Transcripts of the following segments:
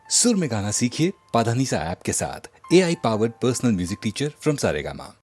सुर में गाना सीखिए पाधानीसा ऐप के साथ। AI powered personal music teacher from Saregama.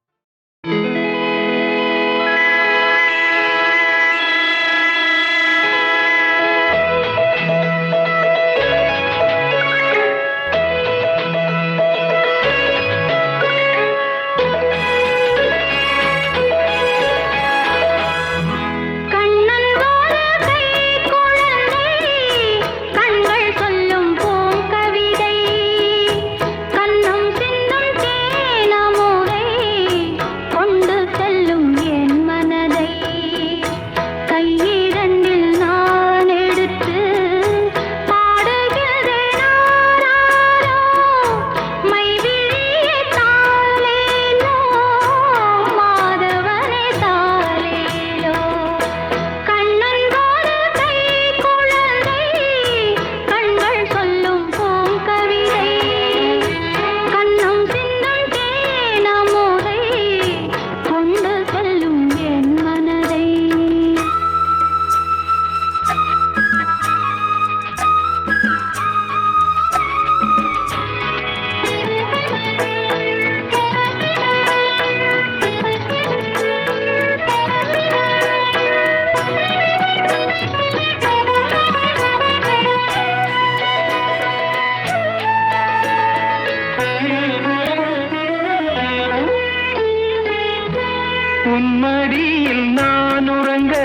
உன்மடியில் நான் உறங்க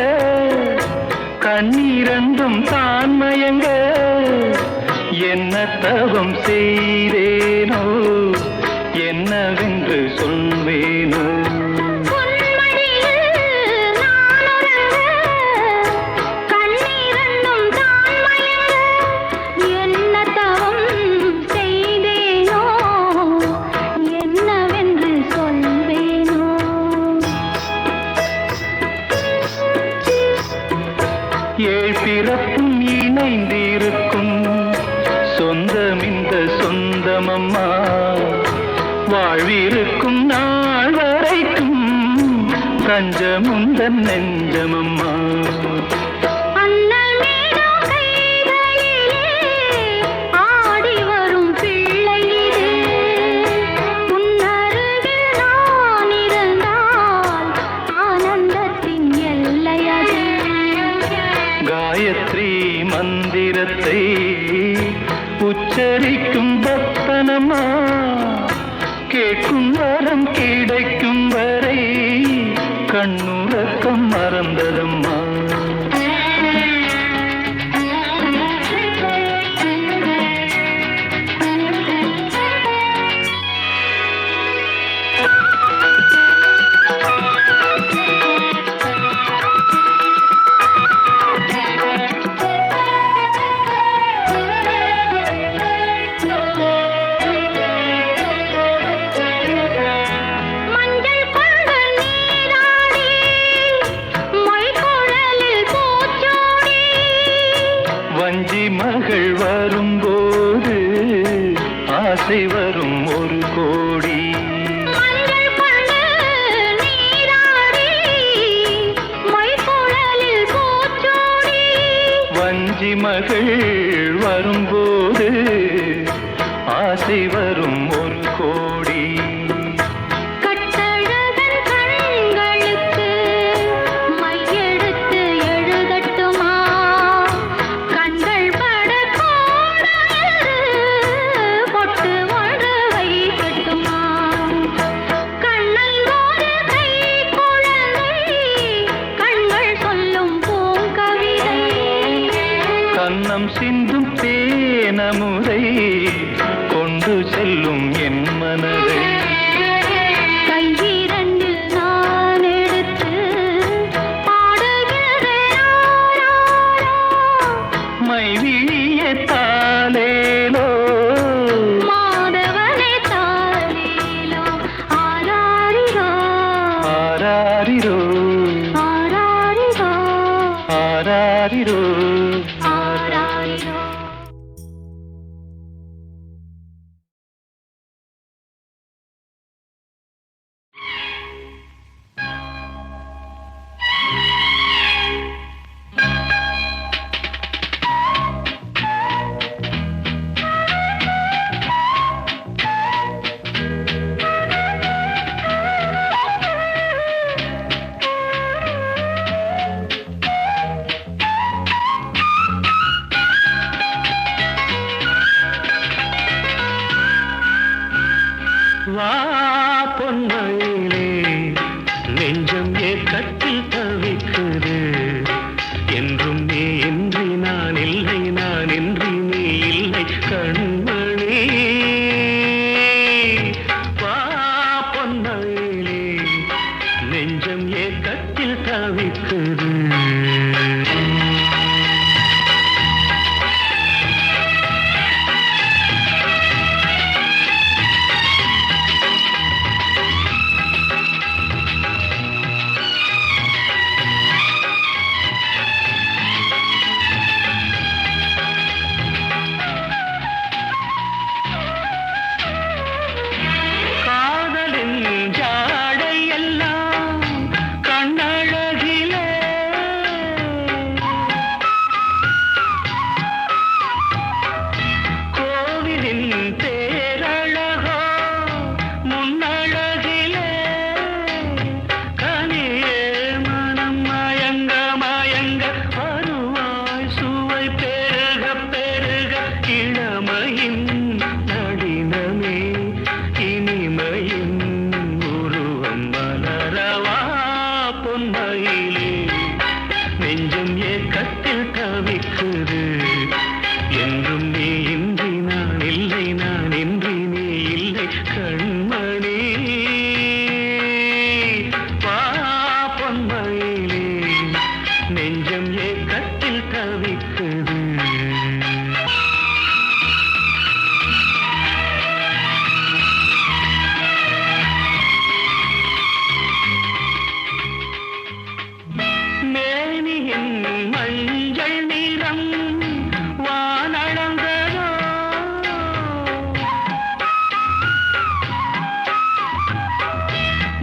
கண்ணீரண்டும் தான் மயங்க என்ன தவம் செய்தேனோ என்னவென்று சொல்வேனோ ஏழ் பிறப்பும் இணைந்திருக்கும் சொந்தம் இந்த சொந்தமம்மா வாழ்விருக்கும் நாள் வரைக்கும் தஞ்சமுந்தன் நெஞ்சமம்மா காயத்ரி மந்திரத்தை உச்சரிக்கும் பக்தனம்மா கேட்கும் வரம் கிடைக்கும் வரை கண்ணுறக்கம் மறந்ததம்மா வஞ்சி மகள் வரும்போது ஆசை வரும் ஒரு கோடி வஞ்சி மகள் வரும்போது ஆசை வரும் ஒரு கோடி கன்னம் சிந்தும் தேனமுதை கொண்டு செல்லும் என் மனதை கையிரண்டில் நான் எடுத்து பாடுகிறேன் மைவிழிய தாலேலோ மாதவனே தாலேலோ ஆராரிரோ ஆராரிரோ ஆராரிரோ ஆராரிரோ ஆராரிரோ வா பொன்மயிலே நெஞ்சம் ஏக்கத்தில் தவிக்குது என்றும் நீ இன்றி நான் இல்லை நான் இன்றி நீ இல்லை கண்மணி வா பொன்மயிலே நெஞ்சம் ஏக்கத்தில் தவிக்குது நெஞ்சம் ஏக்கத்தில் தவிக்குது என்றும் நீ இன்றி நான் இல்லை நான் இன்றி நீ இல்லை கண்மணி வா பொன்மயிலே நெஞ்சம் ஏக்கத்தில் தவிக்குது மஞ்சள் நிறம் வானளந்ததோ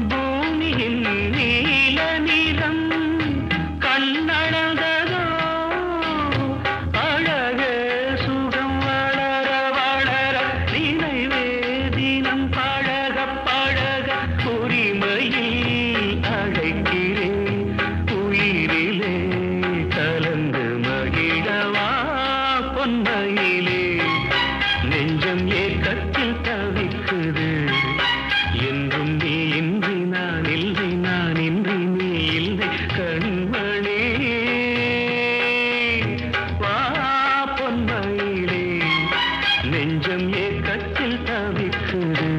பூமியின் நீல நிறம் கண்ணளந்ததோ அழகே சுகம் வளர வளர நினைவே தினம் பழக பழக உரிமையில் அழைக்கிறேன் உயிரிலே கலந்து மகிழவா பொன்மயிலே நெஞ்சம் ஏக்கத்தில் தவிக்குது என்றும் நீ இன்றி நான் இல்லை நான் இன்றி நீ இல்லை கண்மணி வா பொன்மயிலே நெஞ்சம் ஏக்கத்தில் தவிக்குது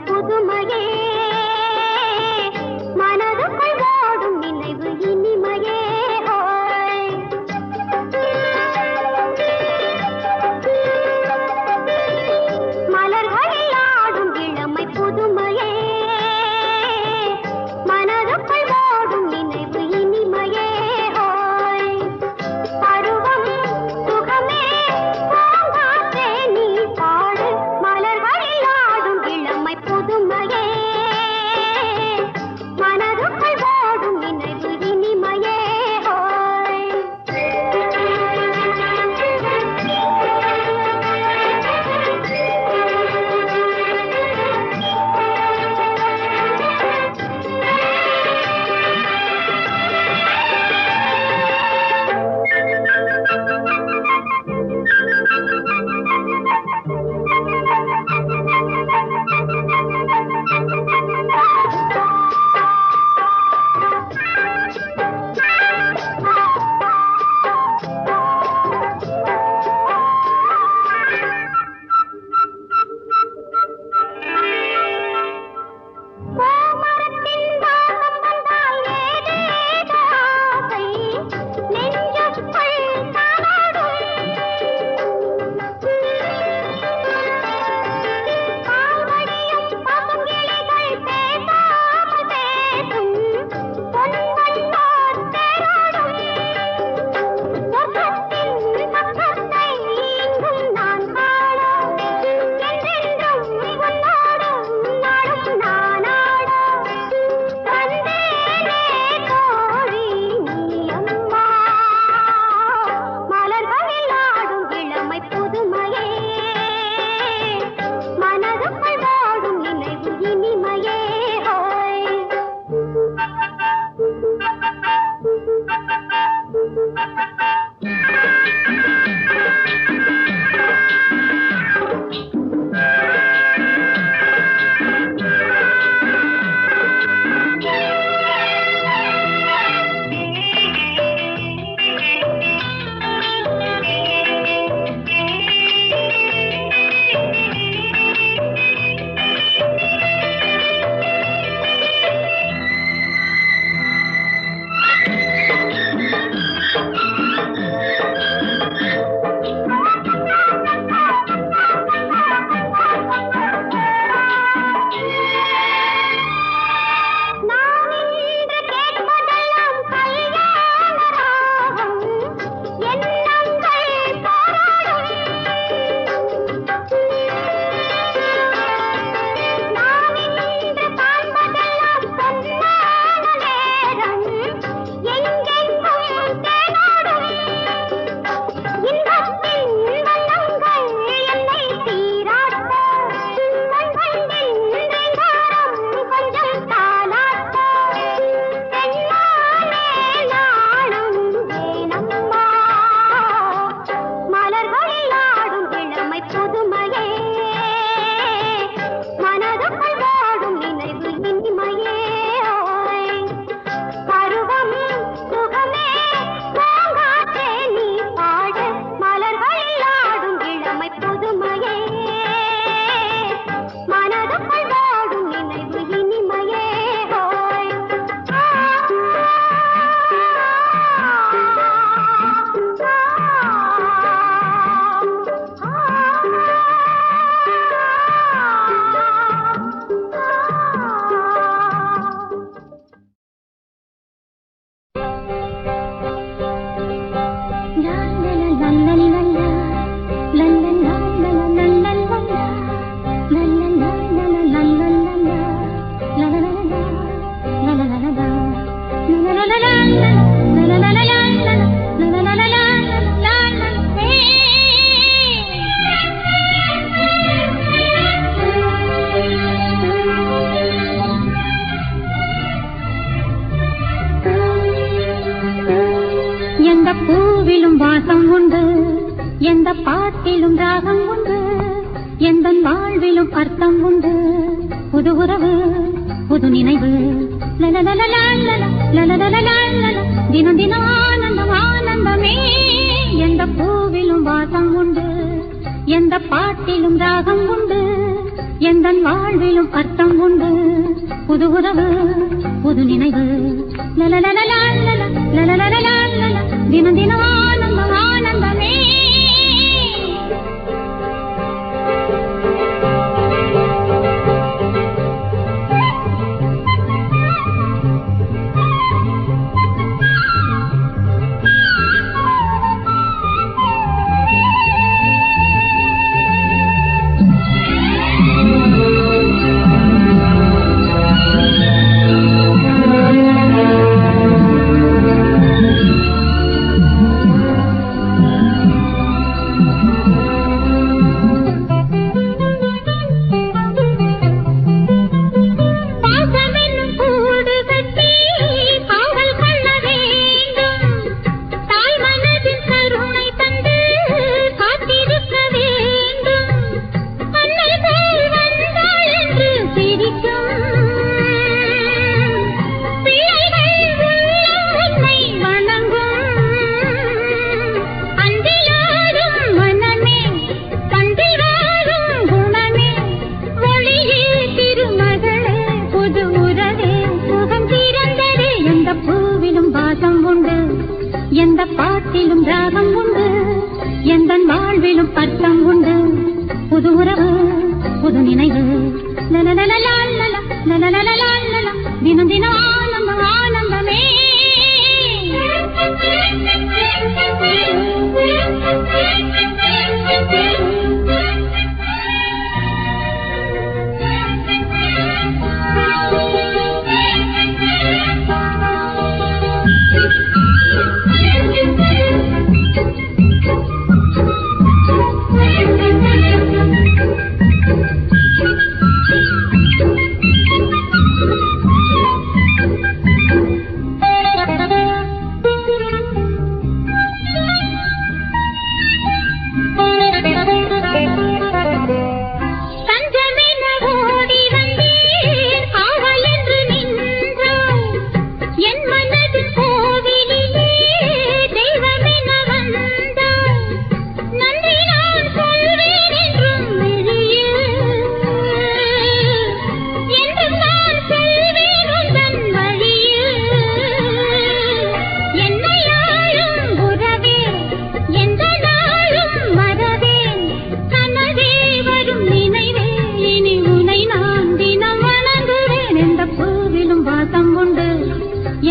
புதுமையே மனதுக்குள் ஓடும் நினைவு இனிமையே வாசம் உண்டு, எந்த பாட்டிலும் ராகம் உண்டு, எந்த வாழ்விலும் அர்த்தம் உண்டு. புது உறவு, புது நினைவு, தினம் தினம் ஆனந்தம் ஆனந்தமே. எந்த பூவிலும் வாசம் உண்டு, எந்த பாட்டிலும் ராகம் உண்டு, எந்த வாழ்விலும் அர்த்தம் உண்டு. புது உறவு, புது நினைவு, தினம் தினம் ஆனந்தம் ஆனந்தமே. எந்த பாட்டிலும் ராகம் உண்டு, எந்த வாழ்விலும் அர்த்தம் உண்டு. புது உறவு, புது நினைவு, தினம் தினம் ஆனந்தம் ஆனந்தமே.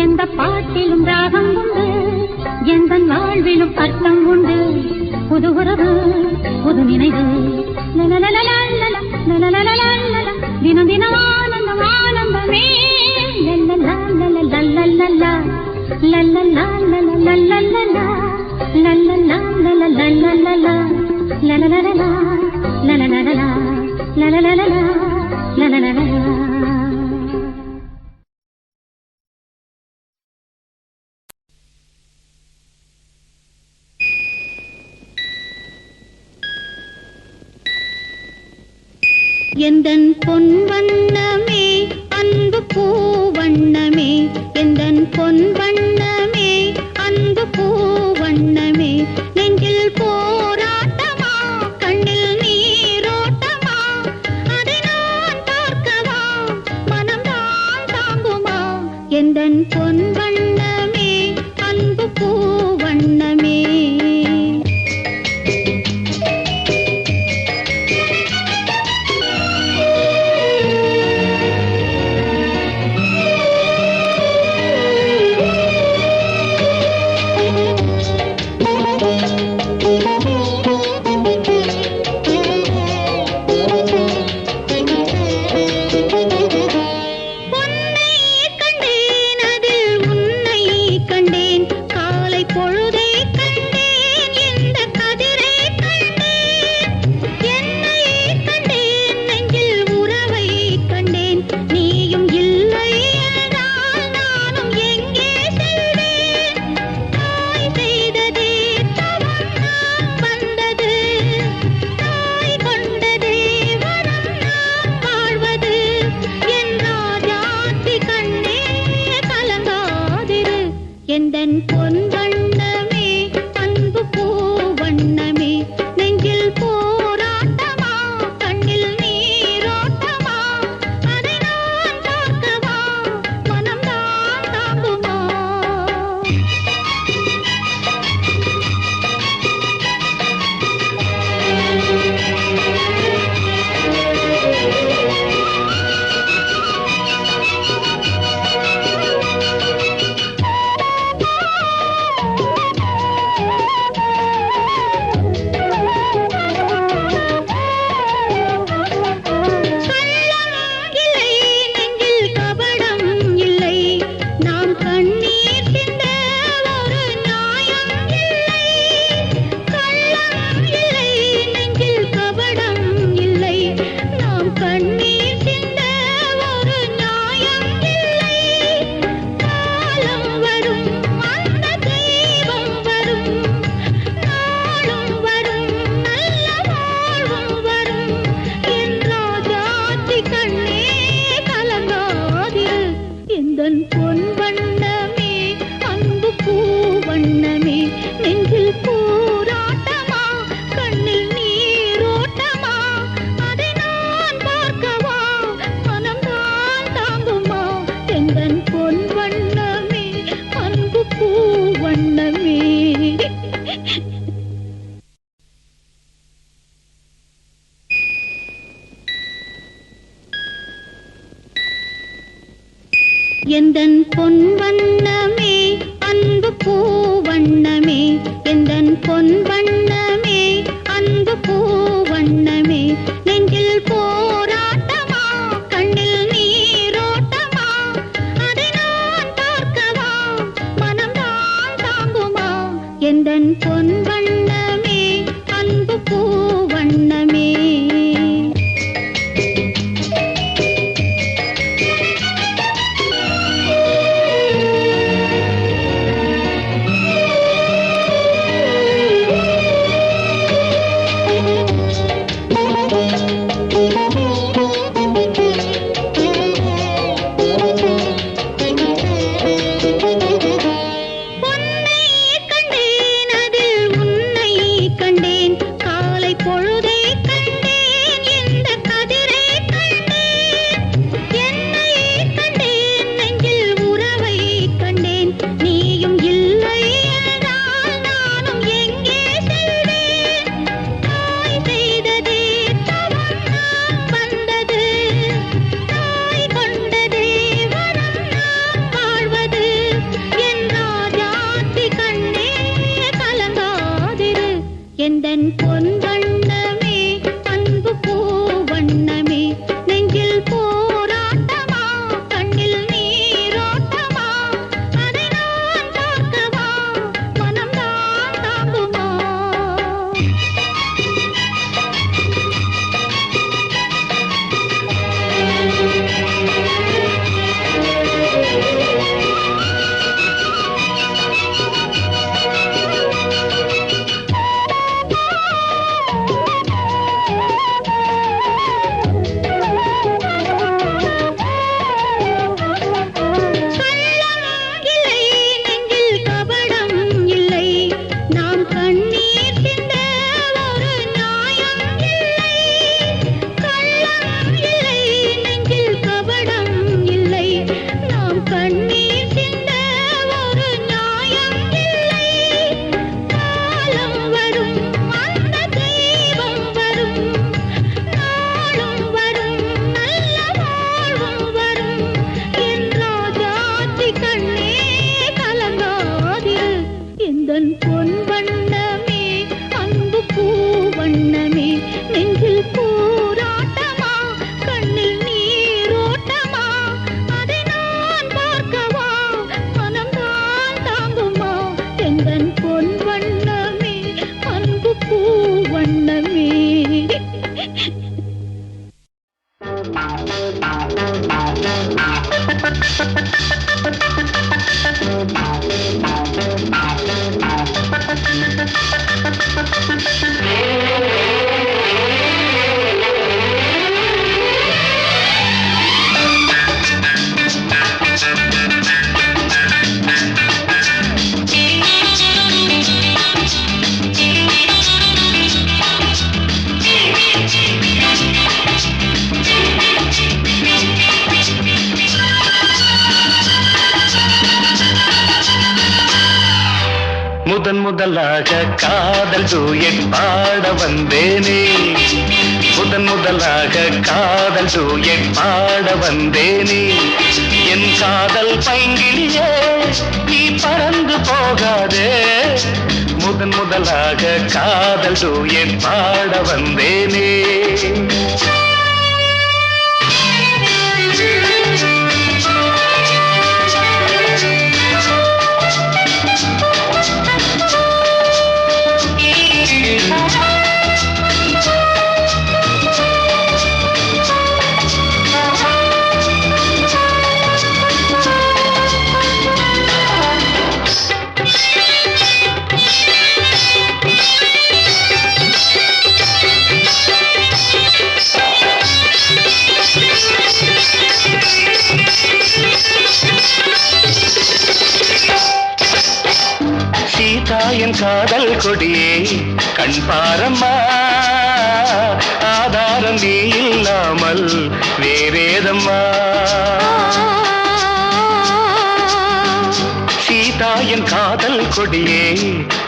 எந்த பாட்டிலும் ராகம் உண்டு, எந்த வாழ்விலும் அர்த்தம் உண்டு. புது உறவு, புது நினைவு, தினம் தினம் ஆனந்தம் ஆனந்தமே. எந்தன் பொன் வண்ணமே அன்பு பூ வண்ணமே, எந்தன் பொன் வண்ணமே அன்பு பூ வண்ணமே. நெஞ்சில் போராட்டமா, கண்ணில் நீரோட்டமா, அதை நான் பார்க்கவா, மனம்தான் தாங்குமா. எந்தன் பொன் வண்ணமே அன்பு பூ வண்ணமே. பொழுதை கண்டேன், எந்தன் பொன் வண்ணமே அன்பு பூ வண்ணமே நெஞ்சில் போராட்டமா கண்ணில் நீரோட்டமா அதை நான் பார்க்கவா மனம்தான் தாங்குமா பொன் வண்ணமே அன்பு பூ வண்ணமே நெஞ்சில் போராட்டமா கண்ணில் நீரோட்டமா அதை நான் பார்க்கவா மனம்தான் தாங்குமா எந்தன் பொன் வண்ணமே அன்பு பூ வண்ணமே எந்தன் பொன் வண்ணமே அன்பு பூ வண்ணமே எந்தன் பொன் வண்ணமே அன்பு பூ வண்ணமே நெஞ்சில் போராட்டமா கண்ணில் நீரோட்டமா அதை நான் பார்க்கவா மனம்தான் தாங்குமா எந்தன் பொன் வண்ணமே அன்பு பூ வண்ணமே முதன் முதலாக காதல் டூயட் பாட வந்தேனே முதன் முதலாக காதல் டூயட் பாட வந்தேனே என் காதல் பைங்கிலியே நீ பறந்து போகாதே முதன் முதலாக காதல் டூயட் பாட வந்தேனே என் காதல் கொடியே கண் பாரம்மா ஆதாரம் நீ இல்லாமல் வேறேதம்மா சீதா என் காதல் கொடியே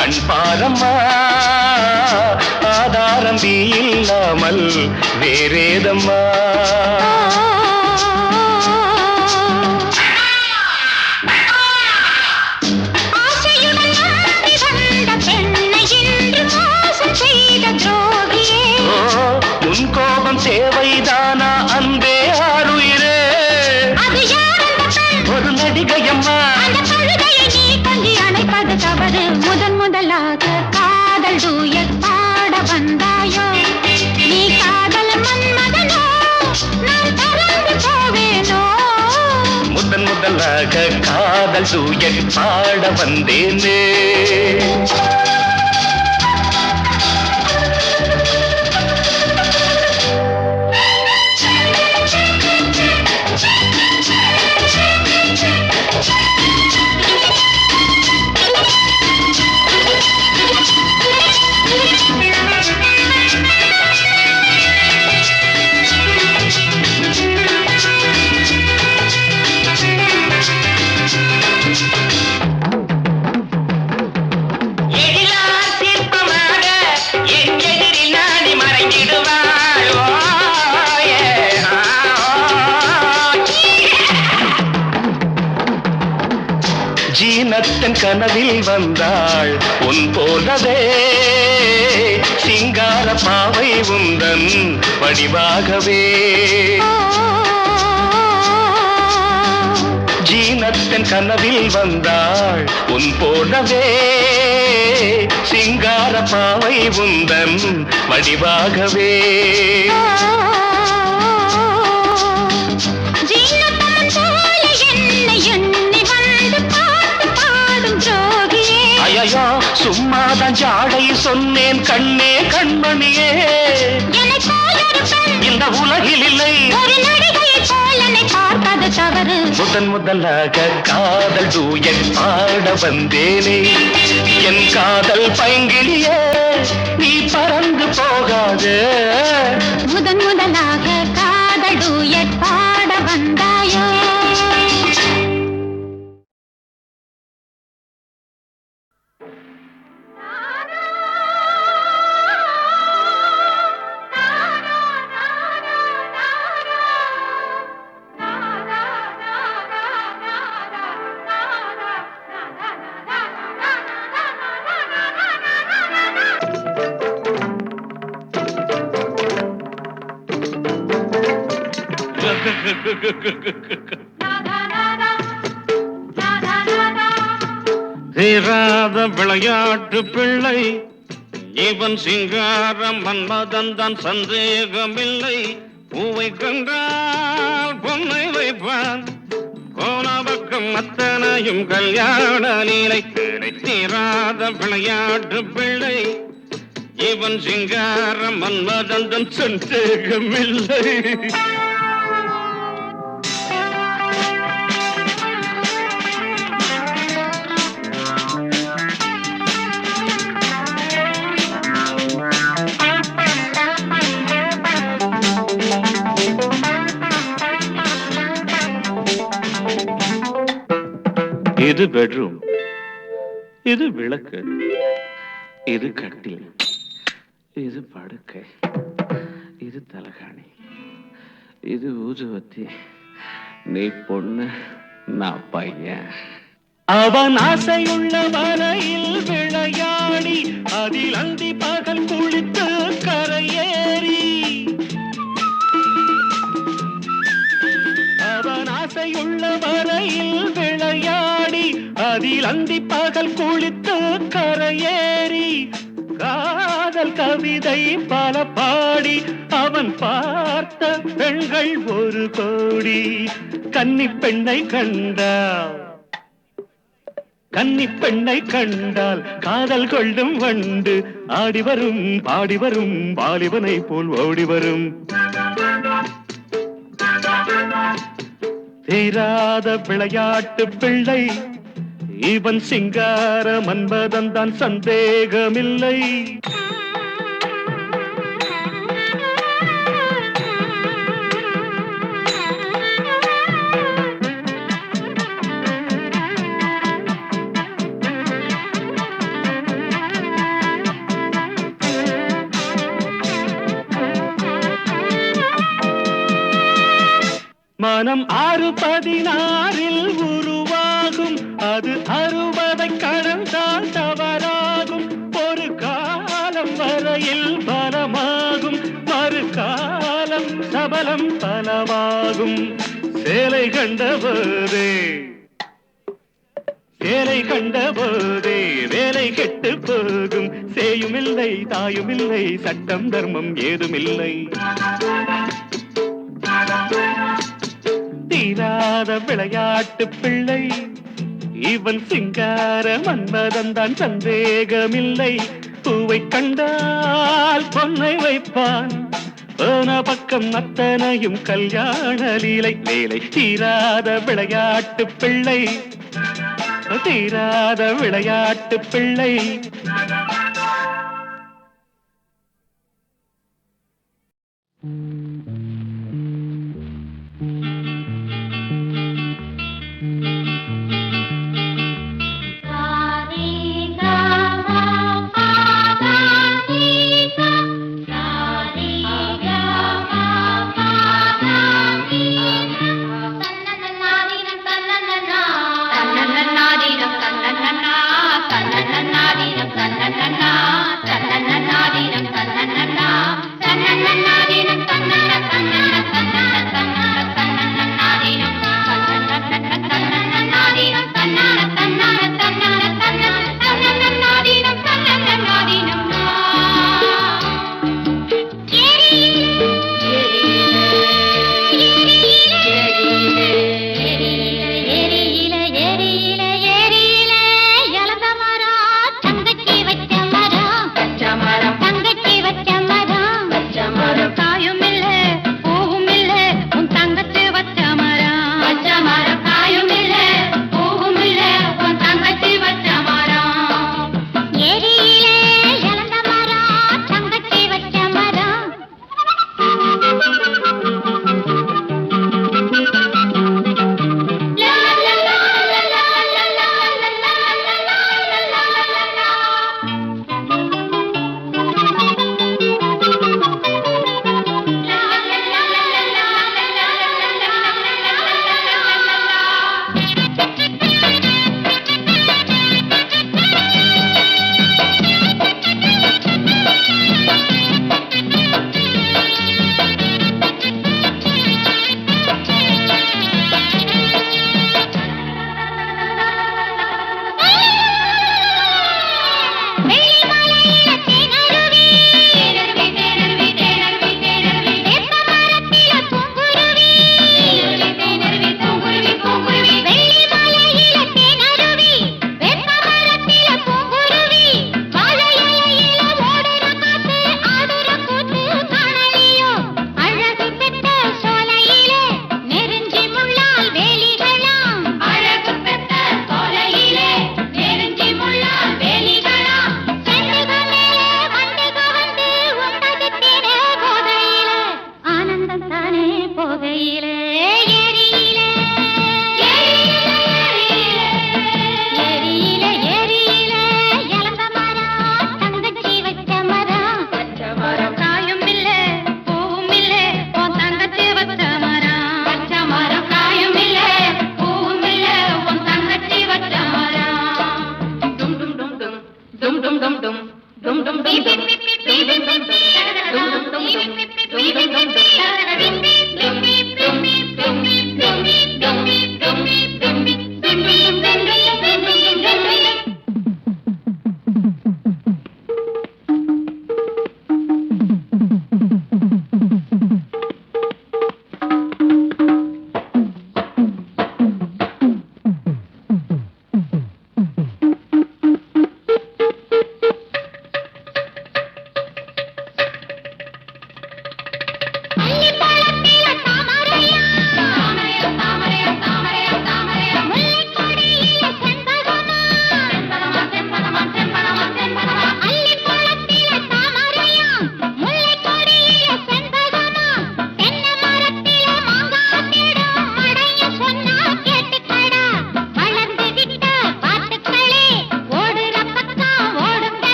கண் பாரம்மா ஆதாரம் நீ இல்லாமல் வேறேதம்மா தேவைதானா அன்பே ஆருயிரே ஒரு நடிகையம்மா நீ கொஞ்சி அணைப்பது தவறு முதன் முதலாக காதல் டூயட் பாட வந்தாயோ நீ காதல் மன்மதனோ நான் பறந்து போவேனோ முதன் முதலாக காதல் டூயட் பாட வந்தேனே ஜீனத்தன் கனவில் வந்தாள் உன் போலவே சிங்கார பாவை உந்தன் வடிவாகவே ஜீனத்தன் கனவில் வந்தாள் உன் போலவே சிங்கார பாவை உந்தன் வடிவாகவே ஐயோ சும்மாதான் ஜாடை சொன்னேன் கண்ணே கண்மணியே இந்த உலகில் இல்லை முதன் முதலாக காதல் டூயட் பாட வந்தேனே என் காதல் பைங்கிலியே நீ பறந்து போகாது முதன் முதலாக காதல் டூயட் பாட வந்தாயோ தீராத விளையாட்டு பிள்ளை இவன் சிங்காரம் மன்மதன் சந்தேகமில்லை பூவை கண்டால் பொன்னை வைப்பான் போன பக்கம் அத்தனையும் கல்யாண நீலை தீராத விளையாட்டு பிள்ளை இவன் சிங்காரம் மன்மதன் சந்தேகமில்லை இது பெட்ரூம் இது விளக்கு, இது கட்டில், இது படுக்கை, இது தலகாணி, இது ஊதுவத்தி. நீ பொண்ணு, நான் பையன். அவன் ஆசையுள்ள வரையில் விளையாடி அதில் அந்தி பகல் குளித்து கரையேறி. அவன் ஆசையுள்ள வரையில் விளையாடி அதில் அந்தி பகல் குளித்து கரையேறி. காதல் கவிதை பல பாடி அவன் பார்த்த பெண்கள் 1 கோடி. கன்னி பெண்ணை கண்டால், கன்னி பெண்ணை கண்டால் காதல் கொள்ளும் வண்டு ஆடி வரும் பாடி வரும் வாலிபனை போல் ஓடி வரும். தீராத விளையாட்டு பிள்ளை இவன் சிங்கார மன்மதன் தான், சந்தேகமில்லை. மனம் 6-16 உருவாகும், அது 60 கடந்தால் தவறாகும். ஒரு காலம் வரையில் பலமாகும், மறு காலம் சபலம் பலவாகும். சேலை கண்டபோதே, சேலை கண்டபோதே வேலை கெட்டு போகும். சேயுமில்லை தாயுமில்லை, சட்டம் தர்மம் ஏதுமில்லை. தீராத விளையாட்டு பிள்ளை இவன் சிங்கார மன்மதன் தான், சந்தேகமில்லை. பூவை கண்டால் பொன்னை வைப்பான், போன பக்கம் அத்தனையும் கல்யாண லீலை வேலை. தீராத விளையாட்டு பிள்ளை, தீராத விளையாட்டு பிள்ளை. ஏரியில ஏரியில இலந்த மரம், தங்கச்சி வச்ச மரம்.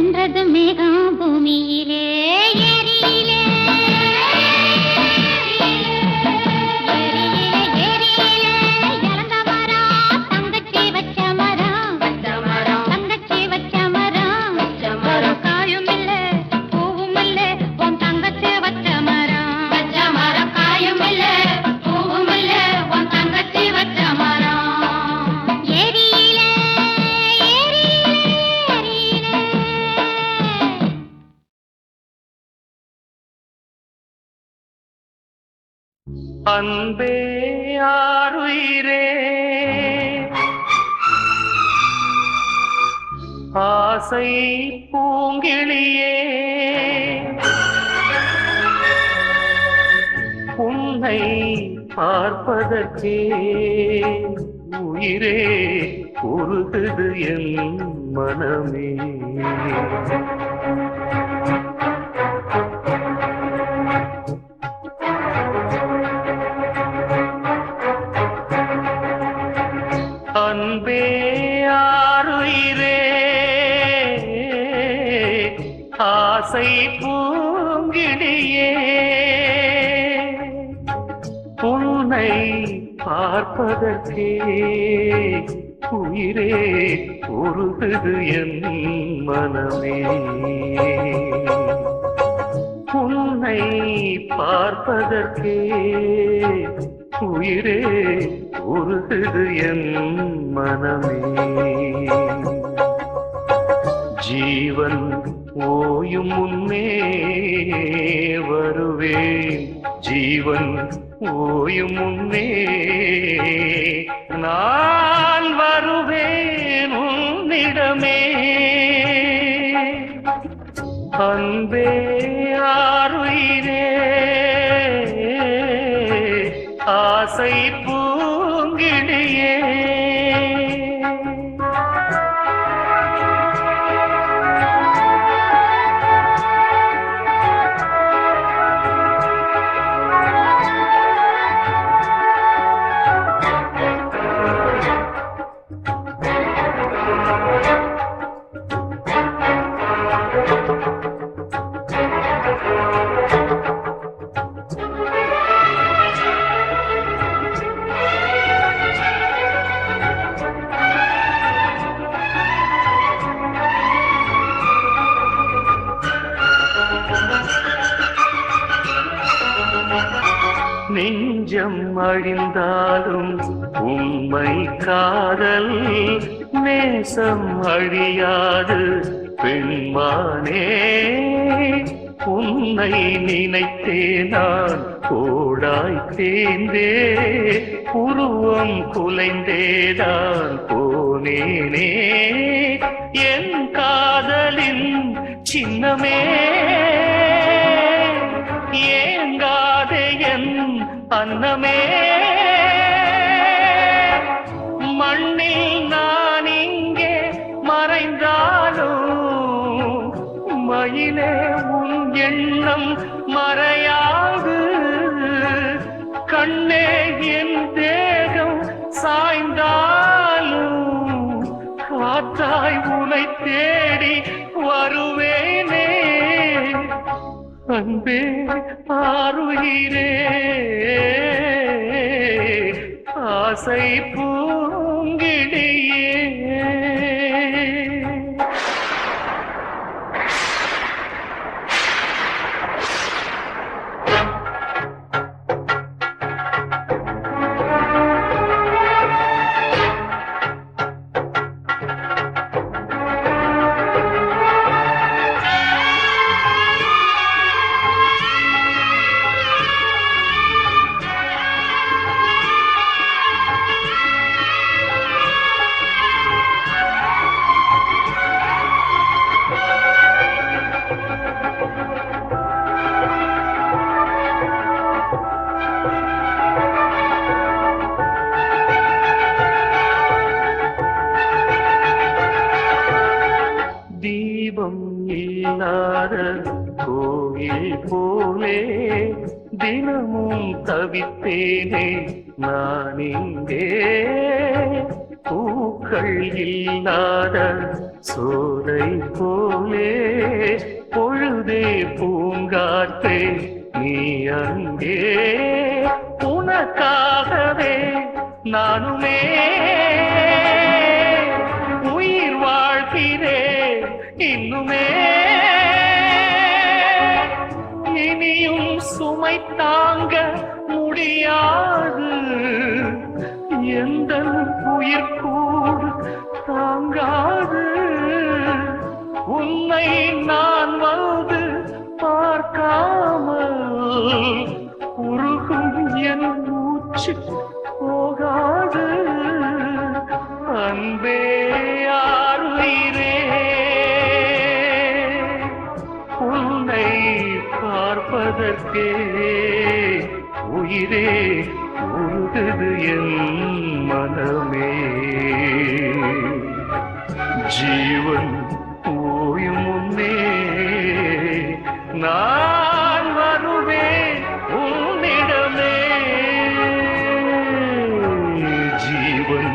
சென்றது மேகம் பூமியிலே ஏரியிலே அன்பே ஆருயிரே ஆசை பூங்கிளியே உன்னை பார்ப்பதற்கே உயிரே உருகுது என் மனமே அன்பே ஆருயிரே ஆசை பூங்கிளியே உன்னை பார்ப்பதற்கே உயிரே உருகுது என் மனமே உன்னை பார்ப்பதற்கே உயிரே உருகுது என் மனமே ஜீவன் ஓயும் முன்னே வருவேன் ஜீவன் ஓயும் முன்னே நான் வருவேன் உன்னிடமே அன்பே ஆருயிரே ஆசை பூங்கிளியே நெஞ்சம் அழிந்தாலும் உண்மை காதல் நேசம் அழியாது பெண்மானே உன்னை நினைத்தே நான் கோடாய் தேர்ந்தே உருவம் குலைந்தேதான் போனேனே என் காதலின் சின்னமே ஏங்காதே என் அன்னமே மண்ணில் நான் இங்கே மறைந்தாலும் மயிலே உன் எண்ணம் மறையாது கண்ணே என் தேகம் சாய்ந்தாலும் காற்றாய் உனை தேடி வருவேனே அன்பே ஆருயிரே ஆசை பூங்கிளியே தீபம் இல்லாத கோயில் போலே தினமும் தவித்தேனே நான் இங்கே பூக்கள் இல்லாத சோலை போலே பொழுதே பூங்காற்றே நீ அங்கே உனக்காகவே நானுமே உயிர் வாழ்கிறேன் இன்னுமே இனியும் சுமை தாங்க முடியாது எந்த உயிர் கூட தாங்காது உன்னை நான் வந்து பார்க்காமல் உருகும் என் மூச்சு போகாது அன்பே ஆறுயிரே உன்னை பார்ப்பதற்கே உயிரே உருகுது என் மனமே ஜீவன் ஓயும் முன்னே நான் வருவேன் உன்னிடமே ஜீவன்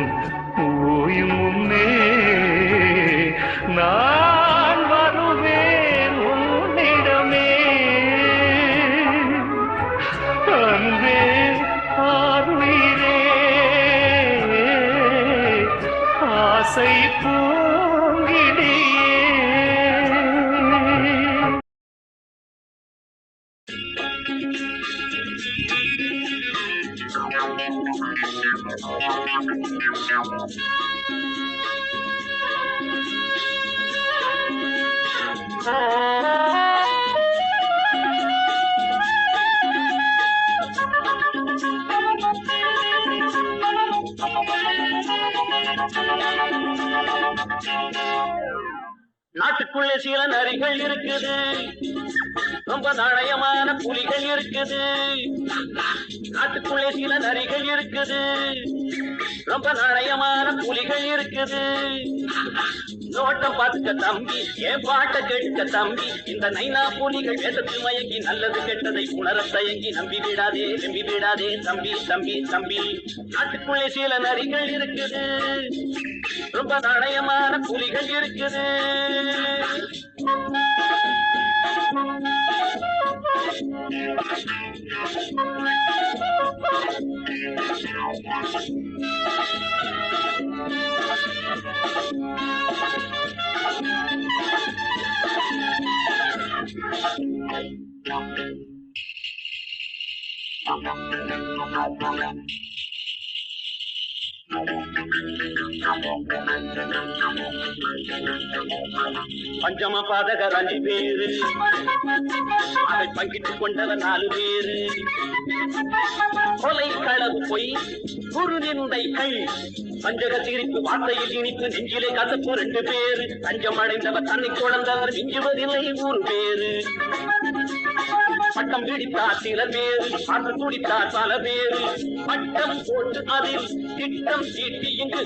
ஓயும் முன்னே நான் வருவேன் உன்னிடமே அன்பே ஆறுயிரே ஆசை பூங்கிடியே நாட்டுக்குள்ளே சில நரிகள் இருக்குது ரொம்ப நாணயமான புலிகள் இருக்குது நாட்டுக்குள்ளே சில நரிகள் இருக்குது ரொம்ப நாணயமான புலிகள் இருக்குது நோட்டம் பார்த்துக்க தம்பி என் பாட்ட கேட்க தம்பி இந்த நைனா புலிகள் வேதத்தில் மயங்கி நல்லது கெட்டதை உணர தயங்கி நம்பி விடாதே தம்பி தம்பி தம்பி நாட்டுக்குள்ளே சில நரிகள் இருக்குது ரொம்ப நாணயமான புலிகள் இருக்குது பஞ்சம பாதகர் 5 பேரு அதை பங்கிட்டுக் கொண்டவர் 4 பேரு கொலை களவு பொய் குரு நிந்தைகள் பஞ்சக சிரிப்பு வார்த்தையில் இனிப்பு நெஞ்சிலே கசப்பு 2 பேரு தஞ்சம் அடைந்தவர் தன்னை குழந்தவர் மிஞ்சுவதில்லை 100 பேரு பட்டம் பிடித்தார் சில பேரு பார்த்து குடித்தார் பல பேரு பட்டம் போட்டு அதில் திட்டம் தீட்டி இங்கு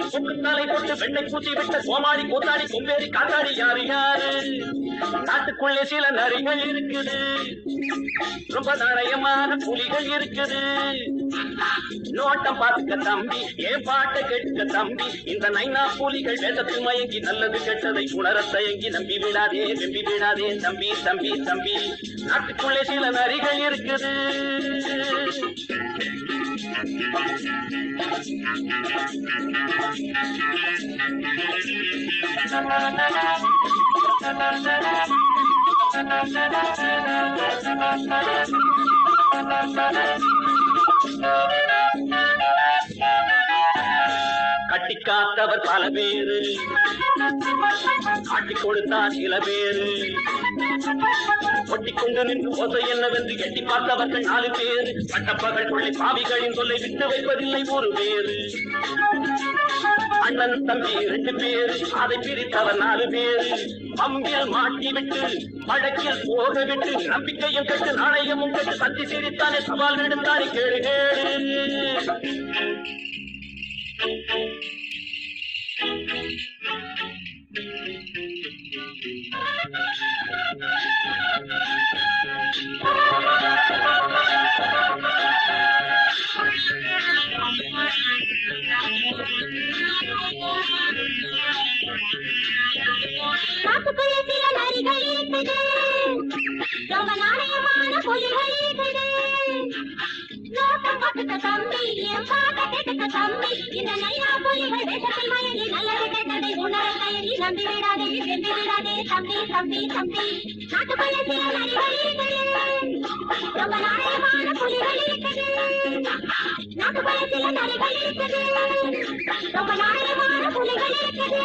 தலை போட்டு வெண்ணை பூச்சி விட்ட கோமாளி கூத்தாடி கொம்பேறி காத்தாடி யாரு யாரு நாட்டுக்குள்ளே சில நரிகள் இருக்குது ரொம்ப நாணயமான புலிகள் இருக்குது நோட்டம் பார்த்துக்க தம்பி என் பாட்டை கேட்க தம்பி இந்த நைனா புலிகள் வேதத்தில் மயங்கி நல்லது கெட்டதை உணர தயங்கி நம்பி விடாதே தம்பி தம்பி தம்பி நாட்டுக்குள்ளே சில நரிகள் இருக்குது கட்டி காத்தவர் பல பேரு காட்டி கொடுத்தார் சில பேரு ஒட்டிக்கொண்டு நின்று ஓசை என்னவென்று எட்டி பார்த்தவர்கள் 4 பேரு பட்டப்பகல் கொள்ளை பாவிகளின் சொல்லை விட்டு வைப்பதில்லை 1 பேரு அண்ணன் தம்பி 2 பேரு அதை பிரித்தவர் 4 பேரு பம்பில் மாட்டி விட்டு வழக்கில் போக விட்டு நம்பிக்கையும் கட்டு நாணயமும் கட்டு சத்தி சிரித்தானே சவால் விடுத்தானே கேடு நாட்டுக்குள்ள சில நரிகள் இருக்குது, ரொம்ப நாணயமான புலிகள் இருக்குது. நோக்கம் பார்த்துக்க தம்பி, என் பாட்ட கேட்டுக்க தம்பி, இந்த நைனா புலிகள் வேஷத்தில் மயங்கி நல்லது கெட்டதை உணர தயங்கி நம்பி விடாதே, சென்று விடாதே தம்பி தம்பி தம்பி. நாட்டுக்குள்ள சில நரிகள் இருக்குது, ரொம்ப நாணயமான புலிகள் இருக்குது. நாட்டுக்குள்ள சில நரிகள் இருக்குது, ரொம்ப நாணயமான புலிகள் இருக்குது.